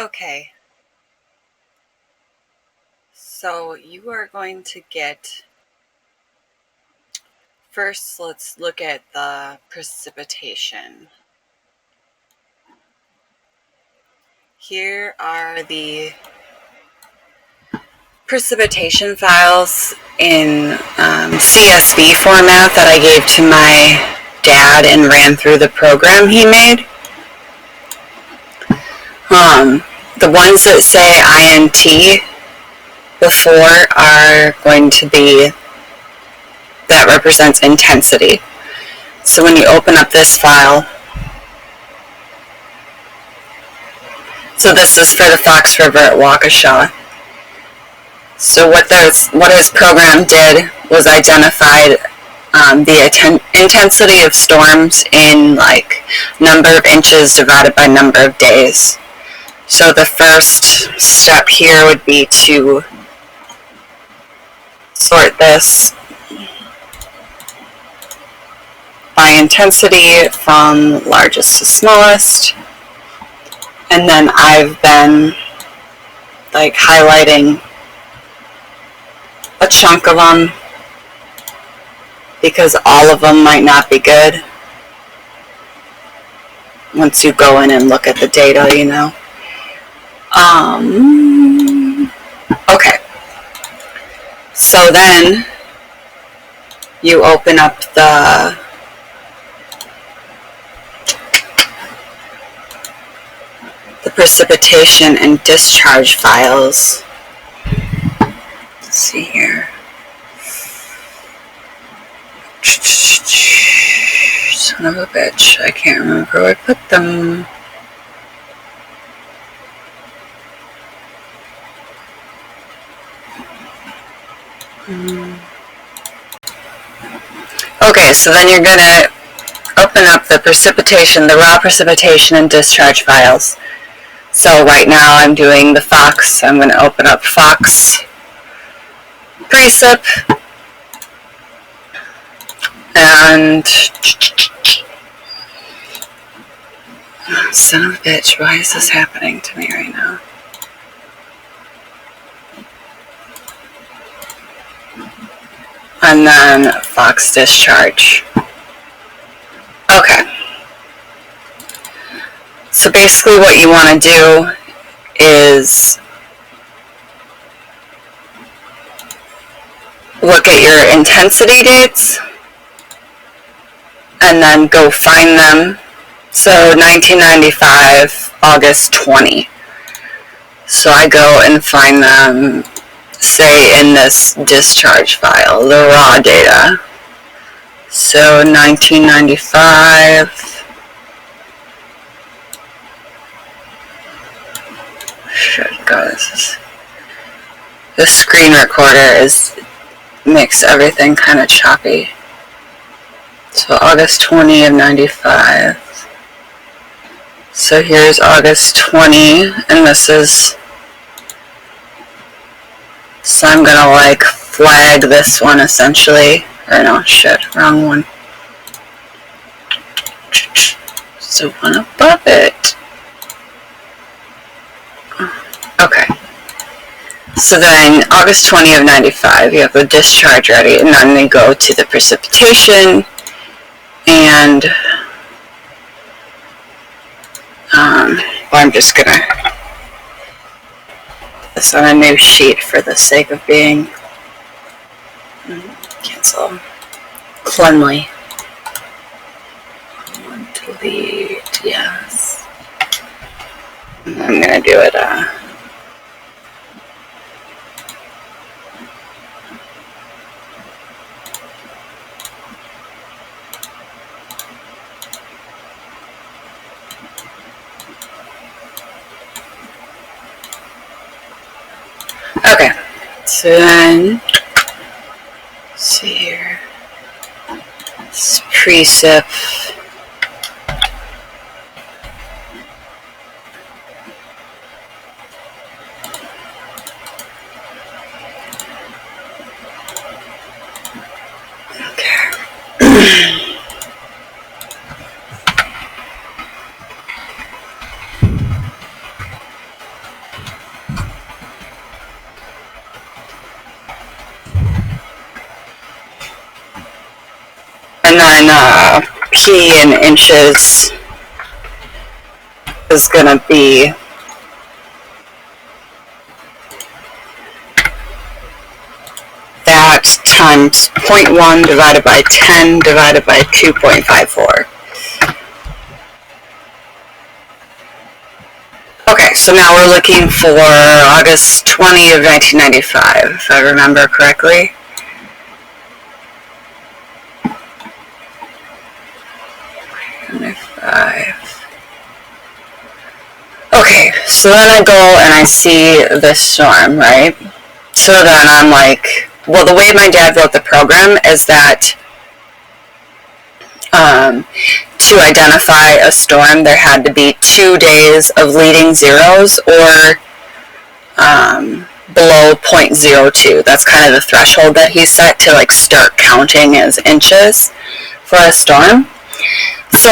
Okay, so you are going to get, first let's look at the precipitation. Here are the precipitation files in CSV format that I gave to my dad and ran through the program he made. The ones that say INT before are going to be, that represents intensity. So when you open up this file, so this is for the Fox River at Waukesha. So what his program did was identified the intensity of storms in like number of inches divided by number of days. So the first step here would be to sort this by intensity from largest to smallest. And then I've been like highlighting a chunk of them because all of them might not be good once you go in and look at the data, you know. Okay, so then you open up the precipitation and discharge files. Let's see here. Son of a bitch, I can't remember where I put them. Okay, so then you're going to open up the precipitation, the raw precipitation and discharge files. So right now I'm doing the Fox. I'm going to open up Fox precip and son of a bitch, why is this happening to me right now? And then Fox discharge. Okay. So basically what you want to do is look at your intensity dates and then go find them. So 1995, August 20. So I go and find them, say in this discharge file, the raw data. So 1995. Shit, God, this screen recorder makes everything kind of choppy. So August 20 of 95. So here's August 20, and this is, so I'm gonna like flag this one essentially, or no, shit, wrong one. So one above it. Okay. So then August 20 of 95, you have the discharge ready, and then they go to the precipitation, and I'm just gonna put this on a new sheet for the sake of being cancel cleanly. Delete, yes. And I'm gonna do it okay, so then, let's see here, it's precip. then P in inches is going to be that times 0.1 divided by 10 divided by 2.54. Okay, so now we're looking for August 20 of 1995, if I remember correctly. Okay, so then I go and I see this storm, right? So then I'm like, well, the way my dad wrote the program is that to identify a storm, there had to be 2 days of leading zeros or below 0.02. That's kind of the threshold that he set to like start counting as inches for a storm. So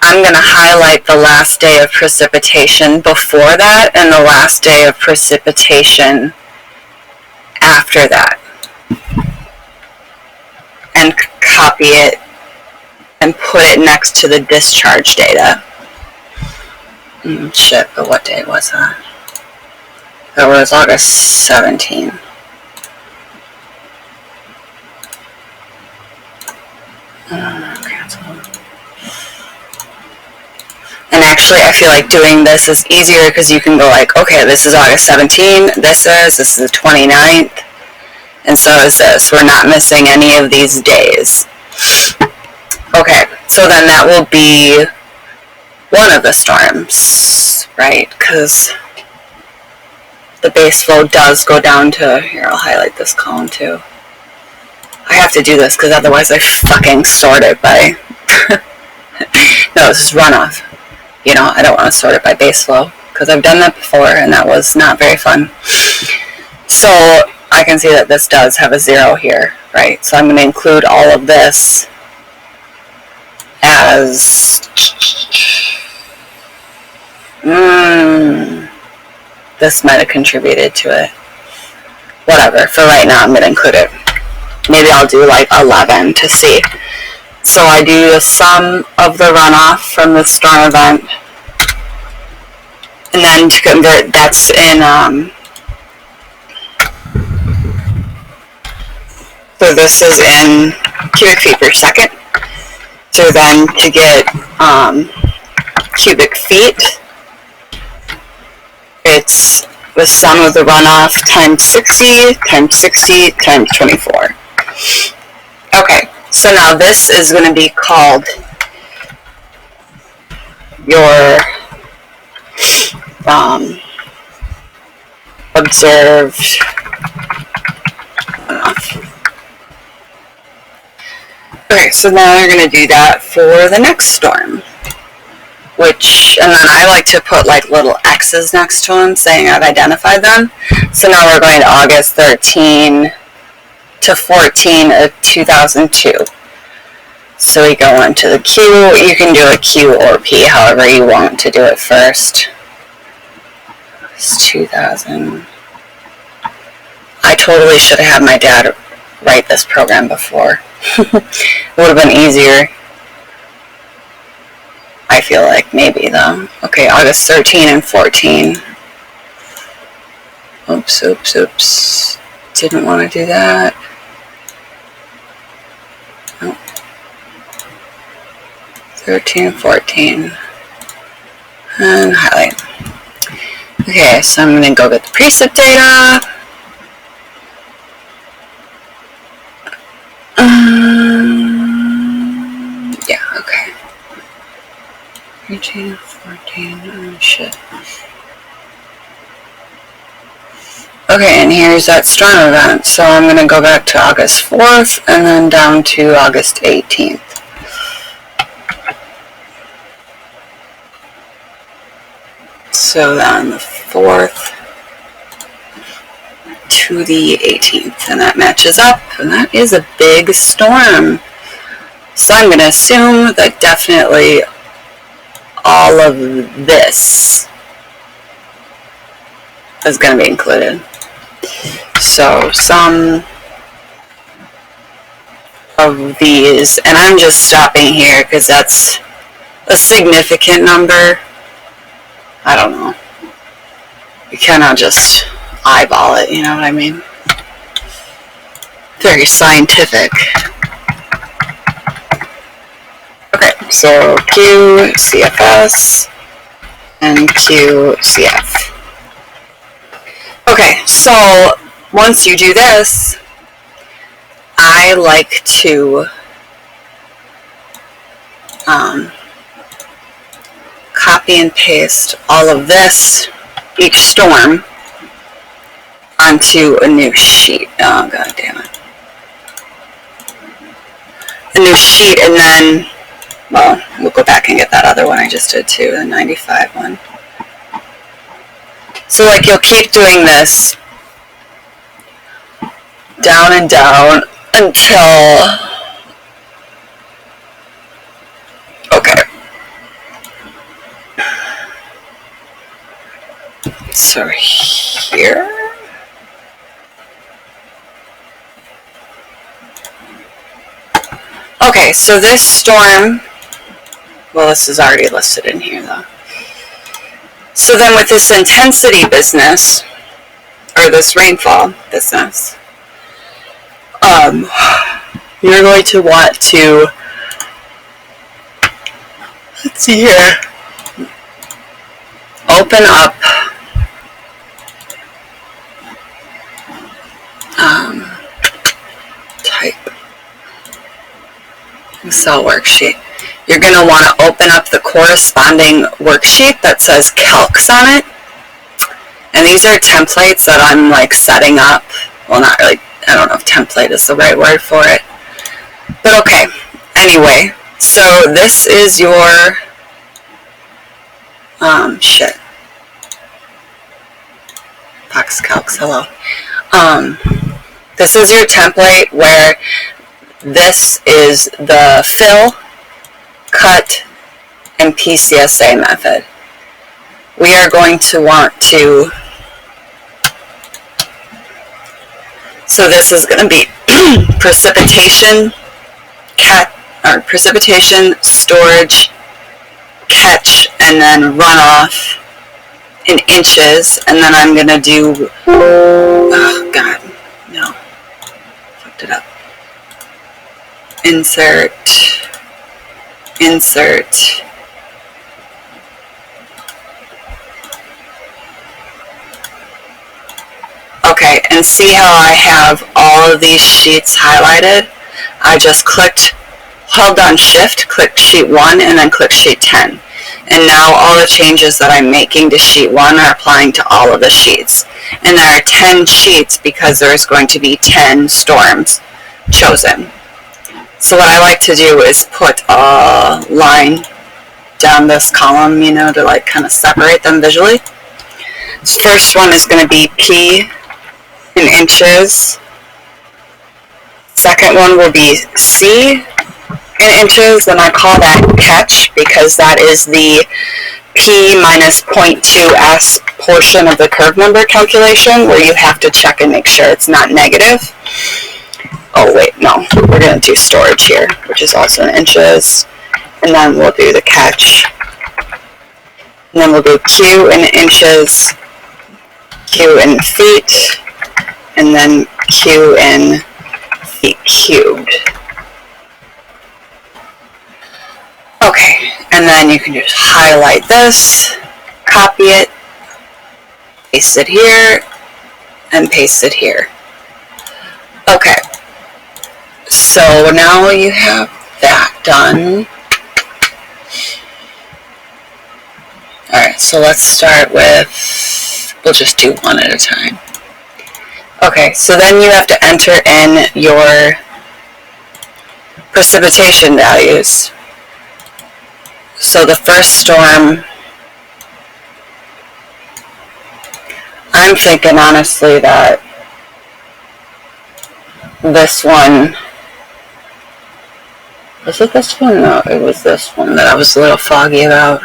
I'm going to highlight the last day of precipitation before that and the last day of precipitation after that, and copy it and put it next to the discharge data. Shit, but what day was that? That was August 17. And actually, I feel like doing this is easier because you can go like, okay, this is August 17, this is the 29th, and so is this. We're not missing any of these days. Okay, so then that will be one of the storms, right? Because the base flow does go down to, here, I'll highlight this column too. I have to do this because otherwise I fucking sort it by, no, this is runoff. You know, I don't want to sort it by base flow because I've done that before and that was not very fun. So I can see that this does have a 0 here, right? So I'm going to include all of this as this might have contributed to it. Whatever, for right now I'm going to include it. Maybe I'll do like 11 to see. So I do the sum of the runoff from the storm event, and then to convert, that's in, so this is in cubic feet per second. So then to get cubic feet, it's the sum of the runoff times 60 times 60 times 24. Okay. So now this is going to be called your observed runoff. Okay, so now we're going to do that for the next storm, which, and then I like to put like little X's next to them saying I've identified them. So now we're going to August 13 to 14 of 2002. So we go into the Q. You can do a Q or P, however you want to do it first. It's 2000. I totally should have had my dad write this program before. It would have been easier. I feel like maybe though. Okay, August 13 and 14. Oops. Didn't want to do that. 13, 14, and highlight. Okay, so I'm going to go get the precip data. Yeah, okay. 13, 14, oh shit. Okay, and here's that storm event. So I'm going to go back to August 4th and then down to August 18th. So then the 4th to the 18th, and that matches up, and that is a big storm. So I'm going to assume that definitely all of this is going to be included. So some of these, and I'm just stopping here because that's a significant number. I don't know. You cannot just eyeball it, you know what I mean? Very scientific. Okay, so QCFS and QCF. Okay, so once you do this, I like to copy and paste all of this, each storm, onto a new sheet. Oh, god damn it. A new sheet, and then, well, we'll go back and get that other one I just did too, the 95 one. So, like, you'll keep doing this down and down until, okay. So here, okay, so this storm, well, this is already listed in here though. So then with this intensity business, or this rainfall business, you're going to want to, let's see here, open up type Excel worksheet. You're going to want to open up the corresponding worksheet that says calcs on it. And these are templates that I'm like setting up. Well, not really, I don't know if template is the right word for it. But okay, anyway, so this is your, shit. Box calcs, hello. This is your template where this is the fill, cut, and PCSA method. We are going to want to, so this is going to be precipitation, precipitation, storage, catch, and then runoff in inches, and then I'm going to do, oh god, no, fucked it up. Insert, okay, and see how I have all of these sheets highlighted? I just held down shift, clicked sheet 1, and then clicked sheet 10. And now all the changes that I'm making to sheet 1 are applying to all of the sheets. And there are 10 sheets because there's going to be 10 storms chosen. So what I like to do is put a line down this column, you know, to like kind of separate them visually. So first one is going to be P in inches. Second one will be C in inches, and I call that catch because that is the P minus 0.2s portion of the curve number calculation where you have to check and make sure it's not negative. Oh wait, no, we're going to do storage here, which is also in inches, and then we'll do the catch, and then we'll do Q in inches, Q in feet, and then Q in feet cubed. Okay, and then you can just highlight this, copy it, paste it here, and paste it here. Okay, so now you have that done. Alright, so let's start with, we'll just do one at a time. Okay, so then you have to enter in your precipitation values. So the first storm, I'm thinking honestly that this one, was it this one? No, it was this one that I was a little foggy about.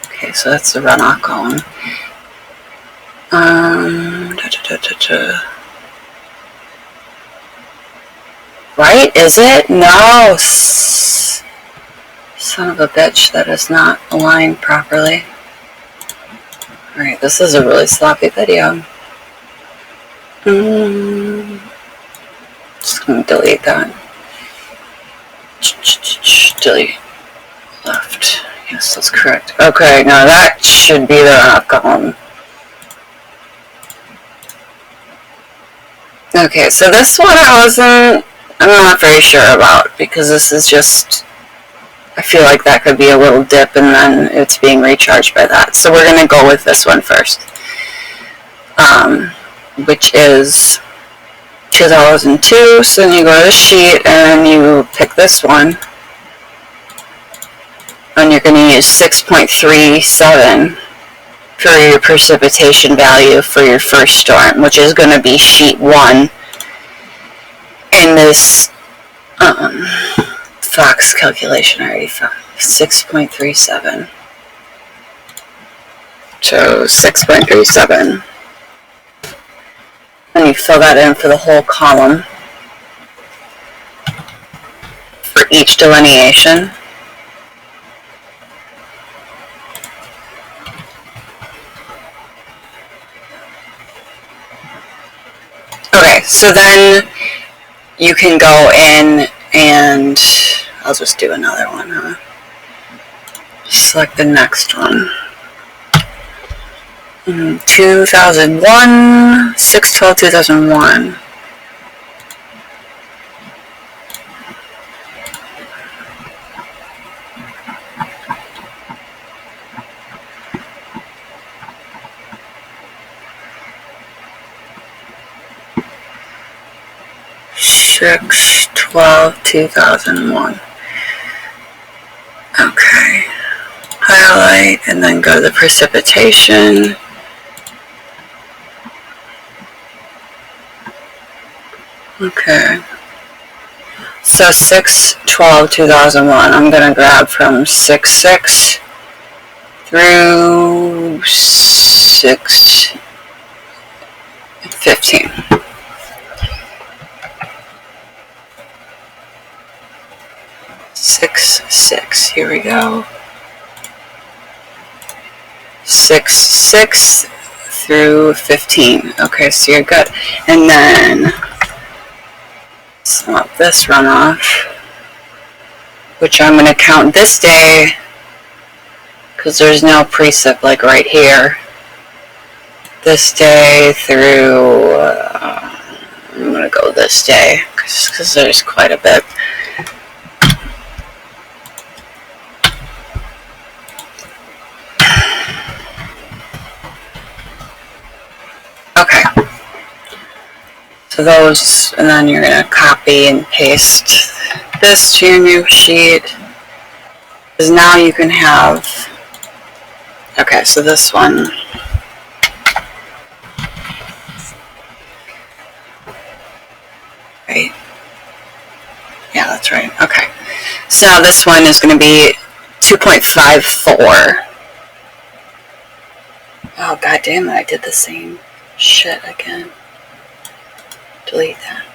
Okay, so that's the runoff column. Right? Is it? No. Son of a bitch, that is not aligned properly. Alright, this is a really sloppy video. Just gonna delete that. Delete. Left. Yes, that's correct. Okay, now that should be the runoff column. Okay, so this one I'm not very sure about, because this is just, I feel like that could be a little dip and then it's being recharged by that. So we're going to go with this one first, which is 2002. So then you go to the sheet and you pick this one, and you're going to use 6.37 for your precipitation value for your first storm, which is going to be sheet 1 in this Fox calculation. I already found 6.37. So 6.37. And you fill that in for the whole column for each delineation. Okay, so then you can go in and I'll just do another one, huh? Select the next one. 2001, 6/12/2001. Six 12/2001. Okay. Highlight and then go to the precipitation. Okay. So 6/12/2001. I'm gonna grab from 6/6 through 6/15. 6/6. Here we go. 6/6 through 15. Okay, so you're good. And then sum up this runoff, which I'm going to count this day because there's no precip like right here. This day through, I'm going to go this day because there's quite a bit. Okay. So those, and then you're going to copy and paste this to your new sheet. Because now you can have, okay, so this one, right? Yeah, that's right. Okay. So now this one is going to be 2.54. Oh, god damn it, I did the same shit again. Delete that.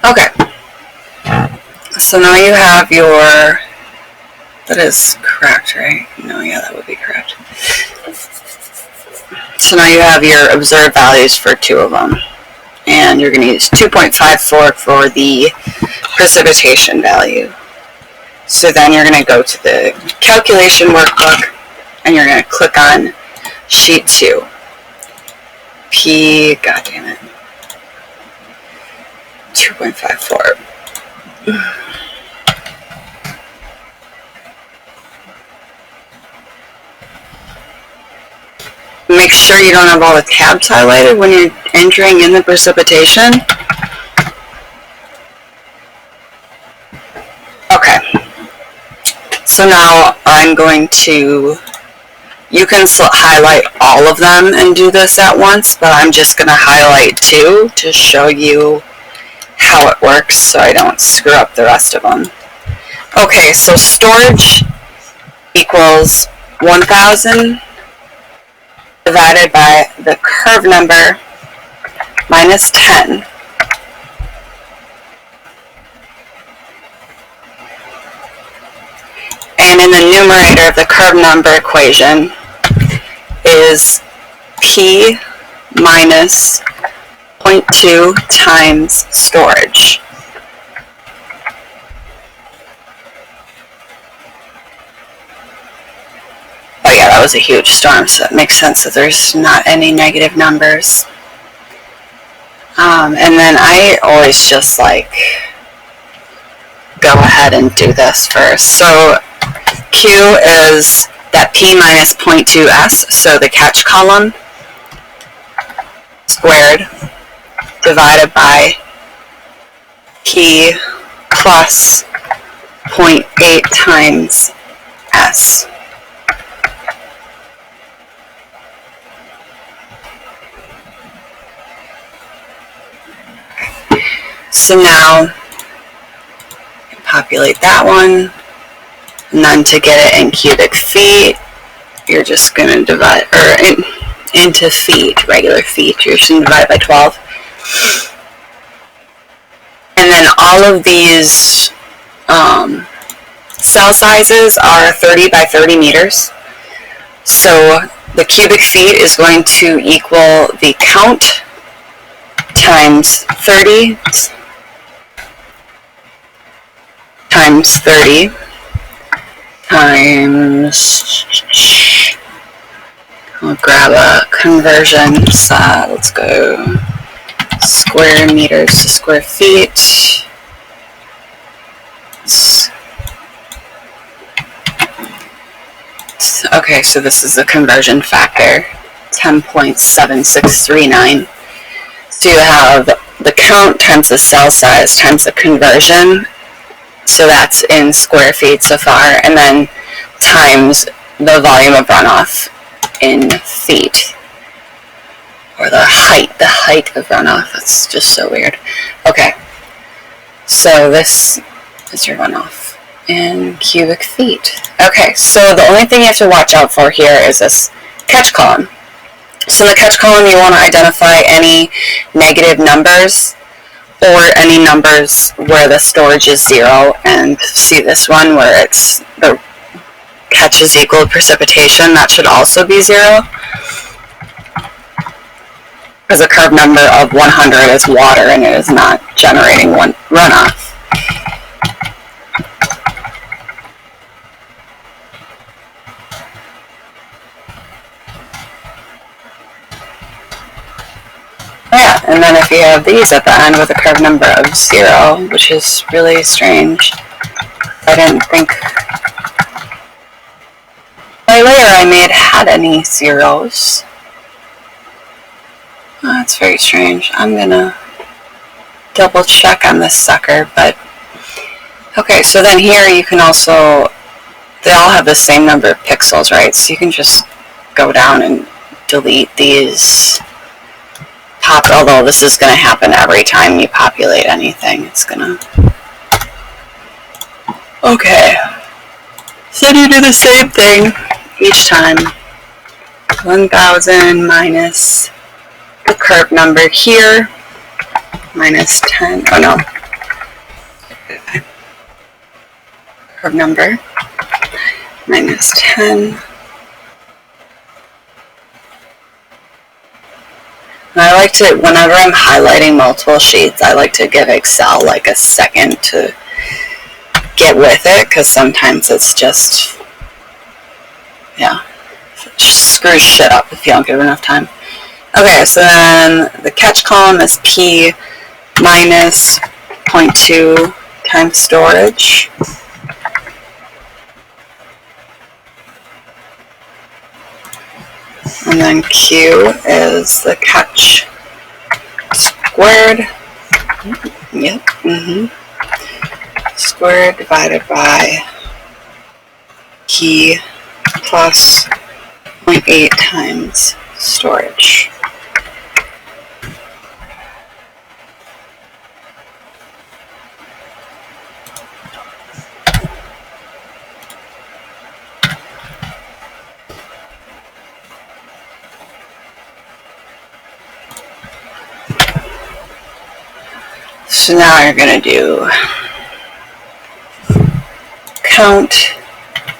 Okay. So now you have your, that is correct, right? No, yeah, that would be correct. So now you have your observed values for 2 of them. And you're going to use 2.54 for the precipitation value. So then you're going to go to the calculation workbook and you're going to click on sheet 2. God damn it. 2.54. Make sure you don't have all the tabs highlighted when you're entering in the precipitation. Okay. So now I'm going to, you can highlight all of them and do this at once, but I'm just going to highlight 2 to show you how it works so I don't screw up the rest of them. Okay, so storage equals 1,000 divided by the curve number minus 10. And in the numerator of the curve number equation is P minus 0.2 times storage. Oh yeah, that was a huge storm, so it makes sense that there's not any negative numbers. And then I always just like go ahead and do this first. So Q is that P minus 0.2s, so the catch column, squared, divided by P plus 0.8 times S. So now populate that one, and then to get it in cubic feet, you're just going to divide, or into feet, regular feet, you're just going to divide by 12. And then all of these cell sizes are 30 by 30 meters. So the cubic feet is going to equal the count times 30 times 30 times, I'll grab a conversion side, let's go square meters to square feet. Okay, so this is the conversion factor, 10.7639. So you have the count times the cell size times the conversion, so that's in square feet so far, and then times the volume of runoff in feet, or the height of runoff. That's just so weird. Okay, so this is your runoff in cubic feet. Okay, so the only thing you have to watch out for here is this catch column. So in the catch column, you want to identify any negative numbers or any numbers where the storage is 0, and see this one where it's the catch is equal to precipitation, that should also be 0, because the curve number of 100 is water and it is not generating one runoff. Yeah, and then if you have these at the end with a curve number of 0, which is really strange. I didn't think my layer I made had any zeros. Oh, that's very strange. I'm gonna double check on this sucker, but okay, so then here you can also, they all have the same number of pixels, right? So you can just go down and delete these. Although this is going to happen every time you populate anything. It's going to... Okay. So you do the same thing each time. 1,000 minus the curve number here, minus 10. Oh no. Curve number, minus 10. I like to, whenever I'm highlighting multiple sheets, I like to give Excel like a second to get with it, because sometimes it's just, yeah, it screws shit up if you don't give it enough time. Okay, so then the catch column is P minus 0.2 times storage. And then Q is the catch squared. Yep. Squared divided by P plus 0.8 times storage. So now you're going to do count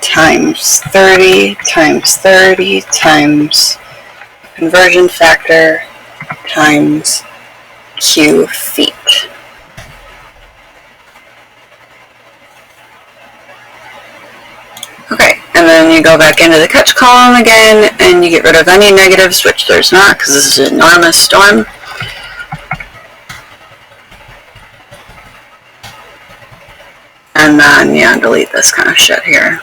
times 30 times 30 times conversion factor times Q feet. Okay, and then you go back into the catch column again, and you get rid of any negatives, which there's not, because this is an enormous storm. And then, yeah, delete this kind of shit here.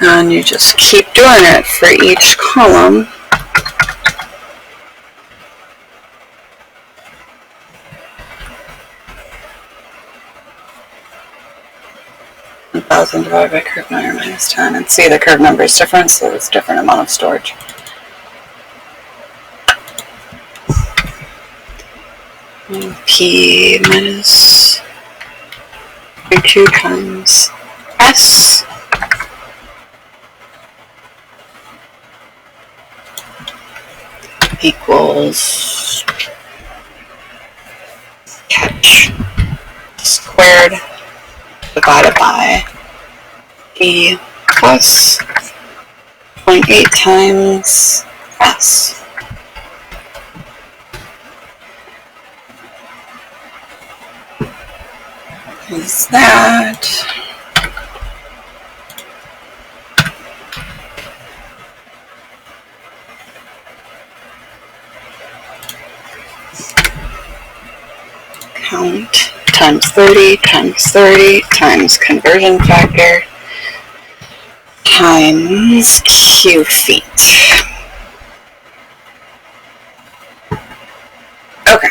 And you just keep doing it for each column. $1,000 divided by curve number minus 10. And see, the curve number is different, so it's a different amount of storage. P minus 2 times S equals catch squared divided by E plus 0.8 times S. Is that count times 30 times 30 times conversion factor times Q feet. Okay,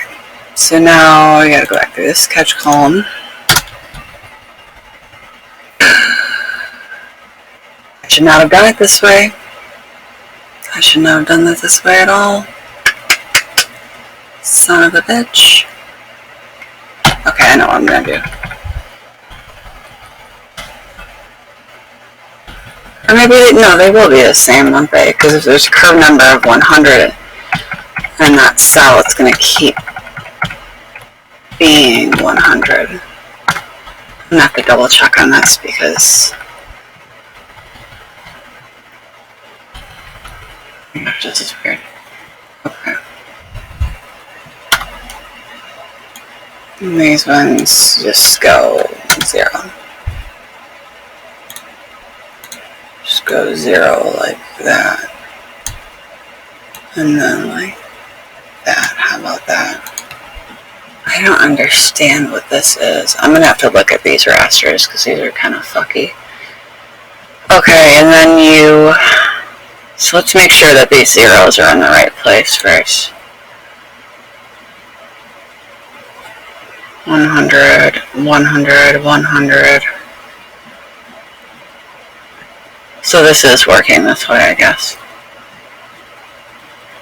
so now I gotta go back through this catch column. I should not have done it this way. I should not have done it this way at all. Son of a bitch. Okay, I know what I'm gonna do. Or maybe, no, they will be the same, won't they? Because if there's a curve number of 100 in that cell, it's gonna keep being 100. I'm gonna have to double check on this because this is weird. Okay. And these ones just go 0. Just go 0 like that. And then like that. How about that? I don't understand what this is. I'm going to have to look at these rasters because these are kind of fucky. Okay, and then you... So let's make sure that these zeros are in the right place first. 100, 100, 100. So this is working this way, I guess.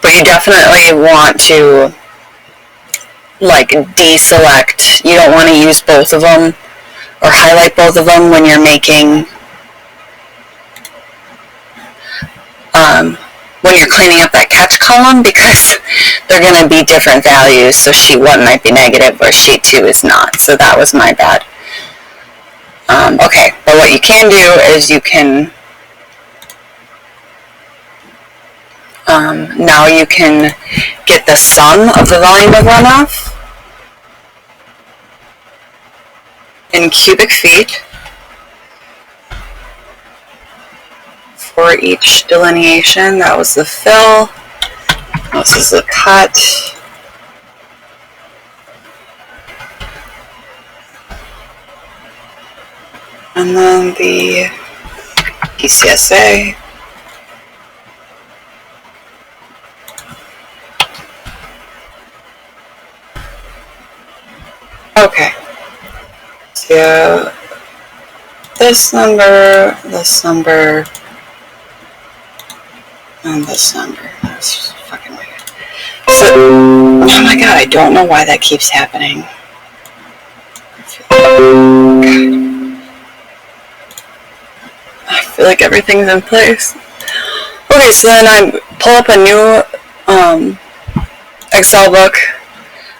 But you definitely want to, like, deselect. You don't want to use both of them or highlight both of them when you're making, when you're cleaning up that catch column, because they're going to be different values. So sheet 1 might be negative where sheet 2 is not. So that was my bad. Okay, but what you can do is you can, now you can get the sum of the volume of runoff in cubic feet for each delineation. That was the fill. This is the cut. And then the PCSA. Okay. So this number, and this number. That's fucking weird. So, oh my god, I don't know why that keeps happening. I feel like everything's in place. Okay, so then I pull up a new Excel book,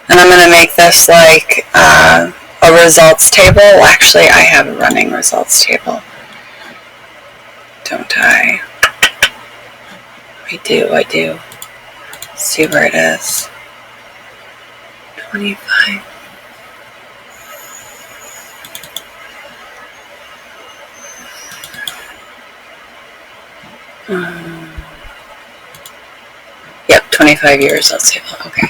and I'm going to make this like a results table. Well, actually, I have a running results table, don't I? I do. Let's see where it is. 25. Yep, 25 year results table. Okay.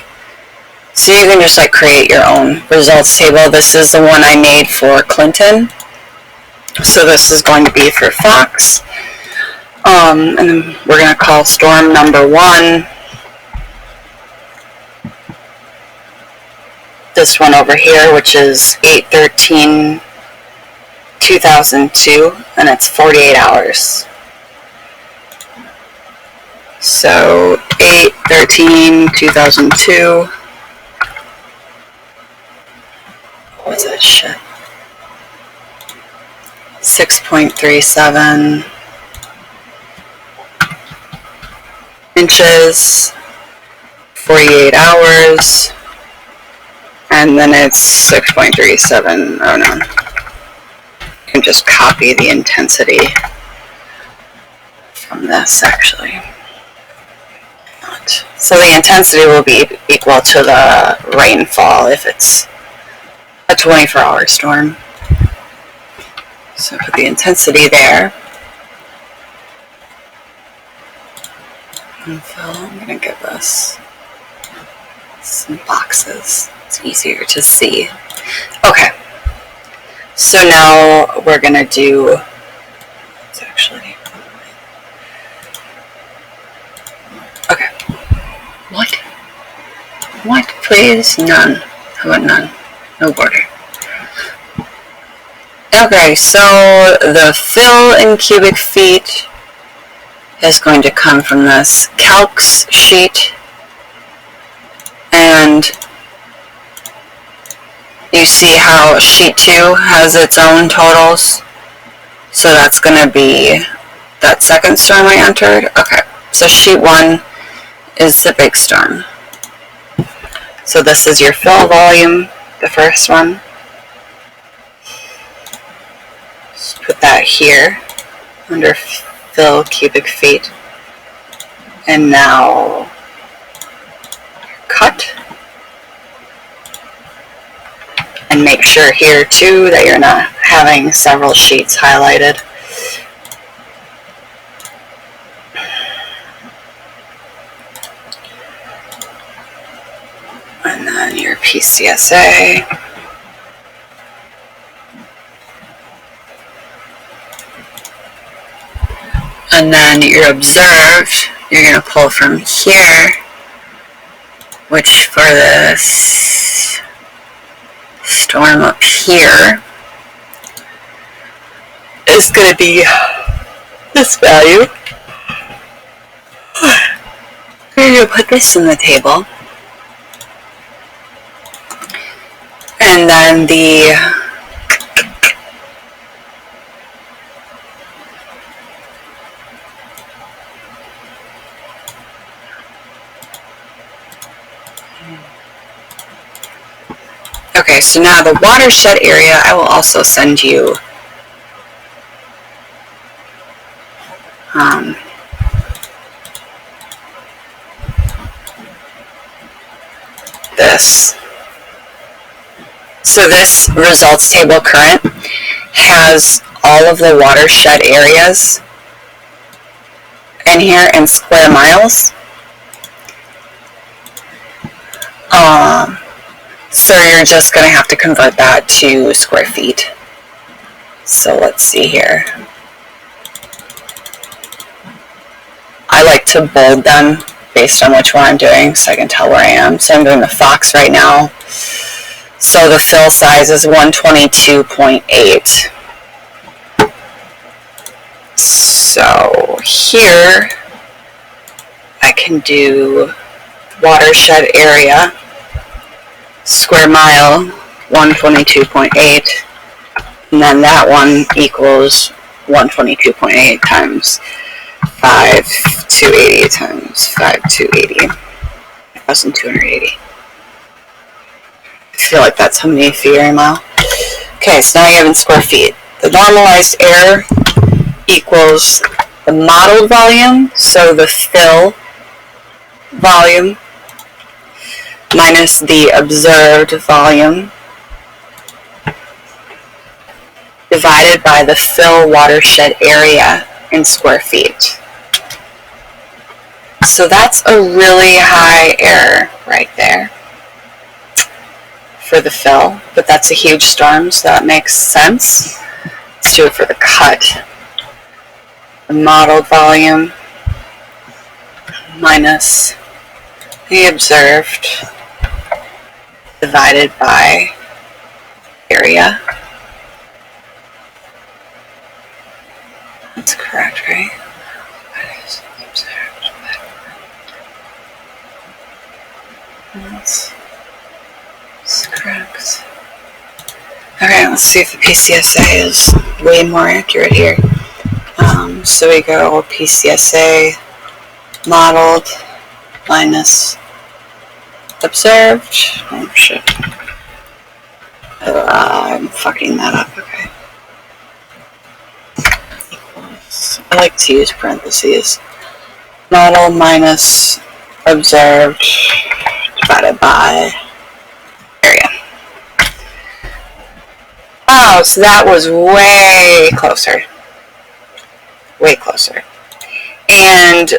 So you can just like create your own results table. This is the one I made for Clinton. So this is going to be for Fox. And then we're going to call storm number 1. This one over here, which is 8/13/2002, and it's 48 hours. So 8/13/2002. What's that shit? 6.37 inches, 48 hours, and then it's 6.37. Oh no. You can just copy the intensity from this actually. So the intensity will be equal to the rainfall if it's a 24-hour storm. So put the intensity there. And Phil, I'm going to give us some boxes. It's easier to see. Okay. So now we're going to do, it's actually, okay. What, please? None. How about none? No border. Okay, so the fill in cubic feet is going to come from this calcs sheet, and you see how sheet 2 has its own totals, so that's going to be that second storm I entered. Okay, so sheet 1 is the big storm. So this is your fill volume, the first one. Just put that here under fill cubic feet. And now cut. And make sure here too that you're not having several sheets highlighted. And then your PCSA. And then your observed, you're going to pull from here, which for this storm up here is going to be this value. We're going to put this in the table. And then the okay, so now the watershed area, I will also send you this. So this results table current has all of the watershed areas in here in square miles. So you're just going to have to convert that to square feet. So let's see here. I like to bold them based on which one I'm doing so I can tell where I am. So I'm doing the Fox right now. So the fill size is 122.8. So here I can do watershed area, square mile, 122.8, and then that one equals 122.8 times 5,280 times 5,280. 4,280. I feel like that's how many feet are a mile. Okay, so now you have in square feet. The normalized air equals the modeled volume, so the fill volume, minus the observed volume, divided by the fill watershed area in square feet. So that's a really high error right there for the fill, but that's a huge storm, so that makes sense. Let's do it for the cut. The modeled volume minus the observed divided by area. That's correct, right? That's correct. Okay, let's see if the PCSA is way more accurate here. So we go PCSA modeled minus observed. Oh shit. I'm fucking that up. Okay. Equals. I like to use parentheses. Model minus observed divided by area. Oh, so that was way closer. Way closer. And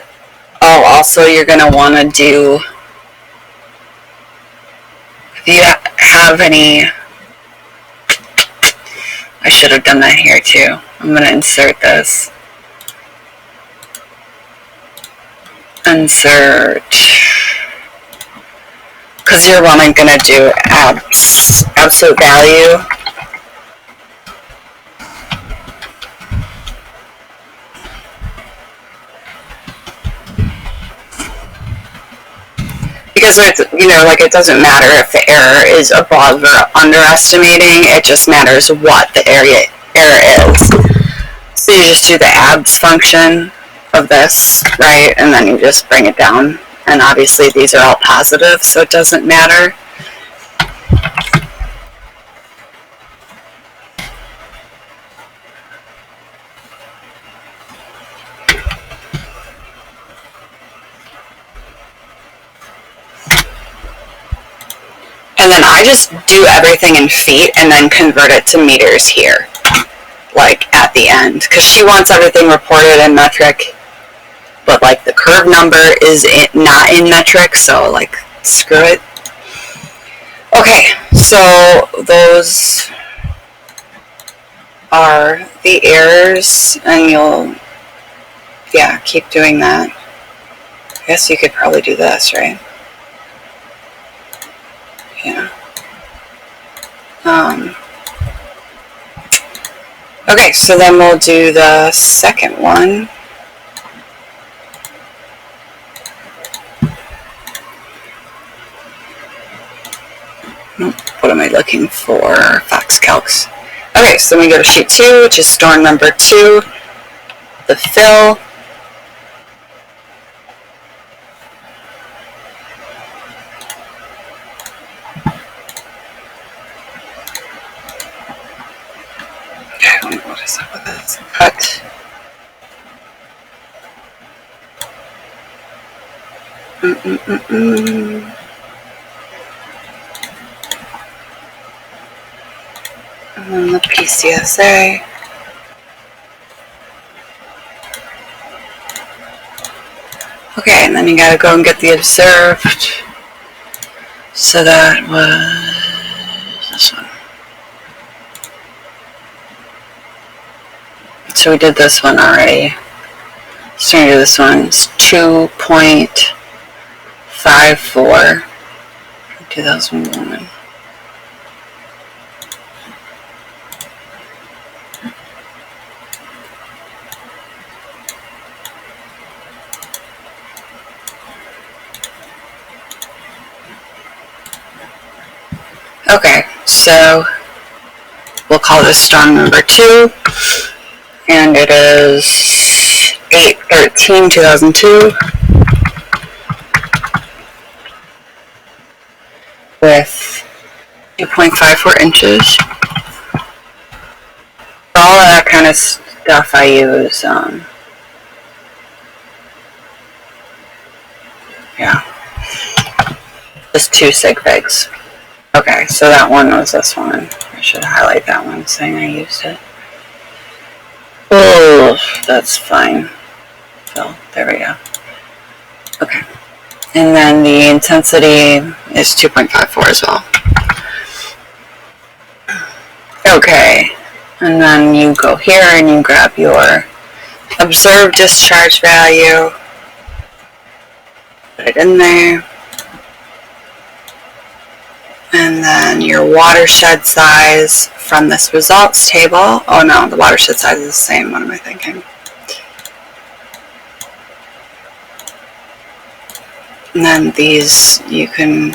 oh, also you're going to want to do, if you have any, I should have done that here too. I'm going to insert this. Insert. Because you're only going to do absolute value. Because it's, like it doesn't matter if the error is above or underestimating, it just matters what the error is. So you just do the abs function of this, right? And then you just bring it down. And obviously these are all positive, so it doesn't matter. And then I just do everything in feet and then convert it to meters here, like at the end, because she wants everything reported in metric, but like the curve number is not in metric, so like screw it. Okay, so those are the errors, and you'll, yeah, keep doing that. I guess you could probably do this, right? Yeah. Okay, so then we'll do the second one. What am I looking for? Fox calcs. Okay, so we go to sheet 2, which is storm number 2, the fill. Okay, what is up with this? Cut. And then the PCSA. Okay, and then you gotta go and get the observed. So that was this one. So we did this one already. So we do this one. It's 2.54 from 2001. Okay, so we'll call this storm number 2, and it is 8/13/2002. with 2.54 inches. All of that kind of stuff I use, yeah, just 2 sig figs. Okay, so that one was this one. I should highlight that one saying I used it. Oh, that's fine. So, there we go. Okay. And then the intensity is 2.54 as well. Okay. And then you go here and you grab your observed discharge value. Put it in there. And then your watershed size from this results table. Oh no, the watershed size is the same. What am I thinking? And then these you can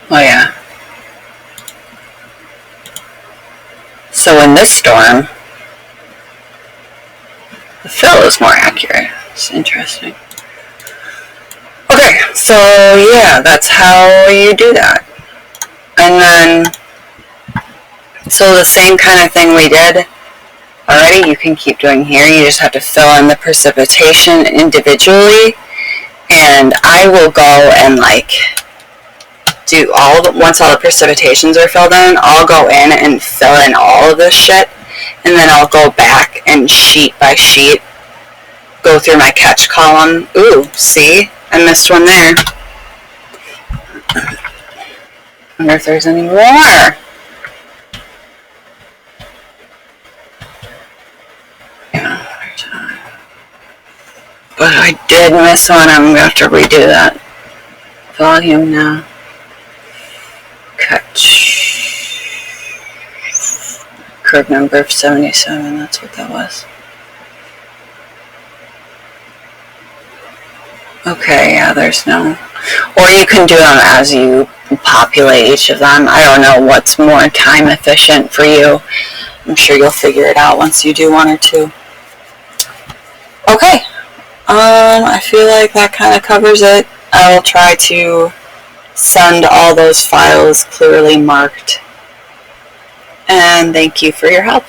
oh yeah. So in this storm, the fill is more accurate. It's interesting. Okay, so yeah, that's how you do that. And then, so the same kind of thing we did already, you can keep doing here. You just have to fill in the precipitation individually. And I will go and like do once all the precipitations are filled in, I'll go in and fill in all of this shit. And then I'll go back and sheet by sheet go through my catch column. Ooh, see? I missed one there. I wonder if there's any more. Yeah. But I did miss one. I'm going to have to redo that. Volume now. Catch. Curve number of 77. That's what that was. Okay, yeah, there's no, or you can do them as you populate each of them. I don't know what's more time efficient for you. I'm sure you'll figure it out once you do one or two. Okay, I feel like that kind of covers it. I will try to send all those files clearly marked. And thank you for your help.